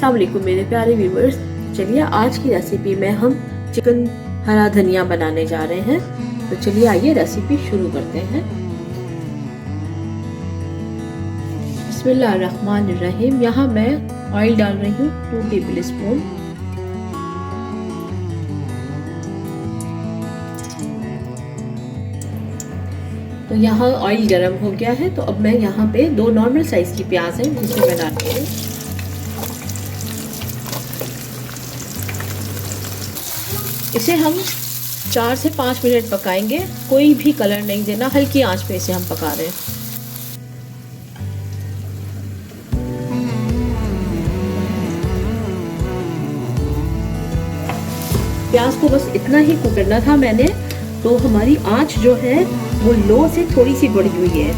अस्सलाम वालेकुम मेरे प्यारे व्यूवर्स। चलिए आज की रेसिपी में हम चिकन हरा धनिया बनाने जा रहे हैं। तो चलिए आइए रेसिपी शुरू करते हैं। बिस्मिल्लाहिर्रहमानिर्रहीम। यहाँ मैं ऑयल डाल रही हूँ 2 टेबल स्पून। तो यहाँ ऑयल गरम हो गया है, तो अब मैं यहाँ पे 2 नॉर्मल साइज की प्याज है जिसे मैं डालती हूँ। इसे हम 4 से 5 मिनट पकाएंगे, कोई भी कलर नहीं देना, हल्की आंच पे इसे हम पका रहे हैं। प्याज को बस इतना ही कुक करना था मैंने, तो हमारी आंच जो है वो लो से थोड़ी सी बढ़ी हुई है,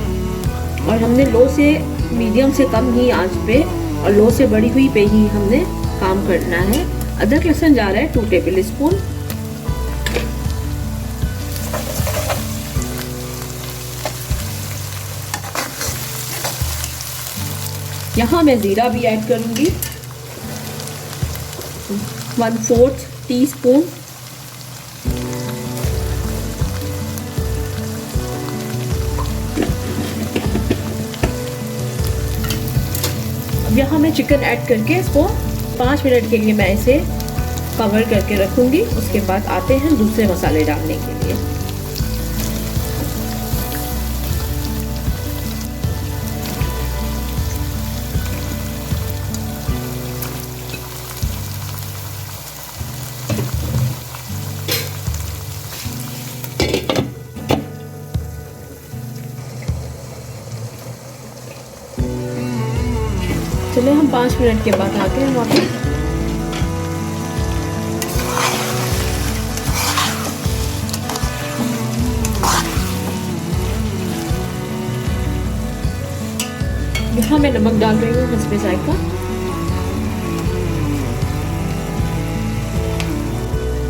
और हमने लो से मीडियम से कम ही आंच पे और लो से बढ़ी हुई पे ही हमने काम करना है। अदरक लहसुन जा रहा है 2 टेबल स्पून। यहाँ मैं ज़ीरा भी ऐड करूँगी 1/4 टीस्पून। अब यहाँ मैं चिकन ऐड करके इसको 5 मिनट के लिए मैं इसे कवर करके रखूँगी। उसके बाद आते हैं दूसरे मसाले डालने के लिए। चलिए हम 5 मिनट के बाद आते हैं वापस। यहाँ मैं नमक डाल रही हूँ हस्बे जायका।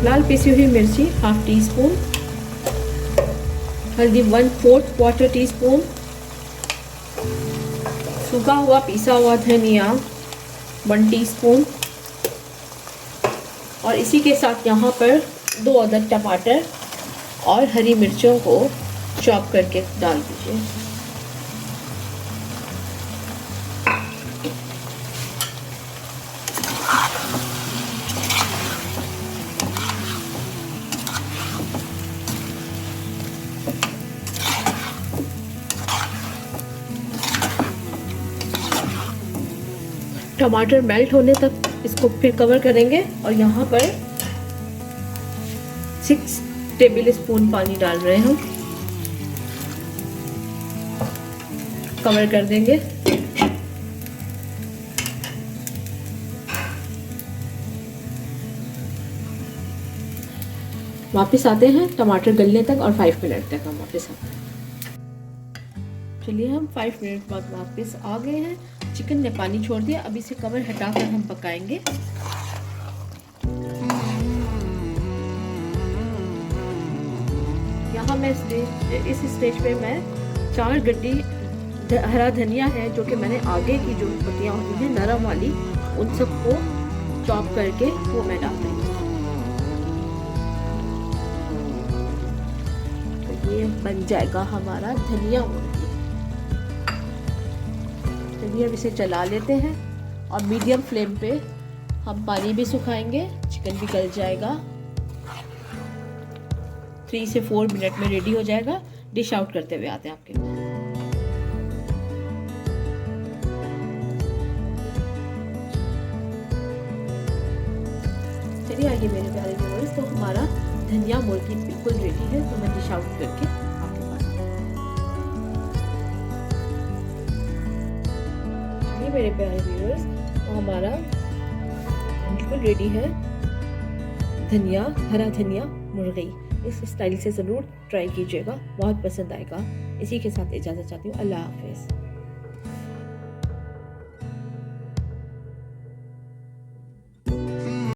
लाल पिसी हुई मिर्ची 1/2 टीस्पून। हल्दी 1/4 क्वार्टर टीस्पून। सूखा हुआ पिसा हुआ धनिया 1 टीस्पून। और इसी के साथ यहाँ पर 2 अदद टमाटर और हरी मिर्चों को चॉप करके डाल दीजिए। टमाटर मेल्ट होने तक इसको फिर कवर करेंगे, और यहाँ पर 6 टेबल स्पून पानी डाल रहे हैं, कवर कर देंगे। वापस आते हैं टमाटर गलने तक, और 5 मिनट तक हम वापस आते हैं। चलिए हम 5 मिनट बाद वापस आ गए हैं। चिकन ने पानी छोड़ दिया, अब इसे कवर हटाकर हम पकाएंगे। यहाँ मैं इस स्टेज पे मैं 4 गड्डी हरा धनिया है, जो कि मैंने आगे की जो पत्तियाँ होती हैं नरम वाली, उन सबको चॉप करके वो मैं डाल रही हूँ। तो ये बन जाएगा हमारा धनिया मुर्गी। चलिए अब इसे चला लेते हैं, और मीडियम फ्लेम पे हम पानी भी सुखाएंगे, चिकन भी गल जाएगा। 3 से 4 मिनट में रेडी हो जाएगा। डिश आउट करते हुए आते हैं आपके पास। चलिए आइए मेरे प्यारे व्यूअर्स, तो हमारा धनिया मुर्गी बिल्कुल रेडी है। तो मैं डिश आउट करके आपके पास। मेरे प्यारे व्यूअर्स, तो हमारा बिल्कुल रेडी है धनिया, हरा धनिया मुर्गी। इस स्टाइल से ज़रूर ट्राई कीजिएगा, बहुत पसंद आएगा। इसी के साथ इजाज़त चाहती हूँ। अल्लाह हाफिज़।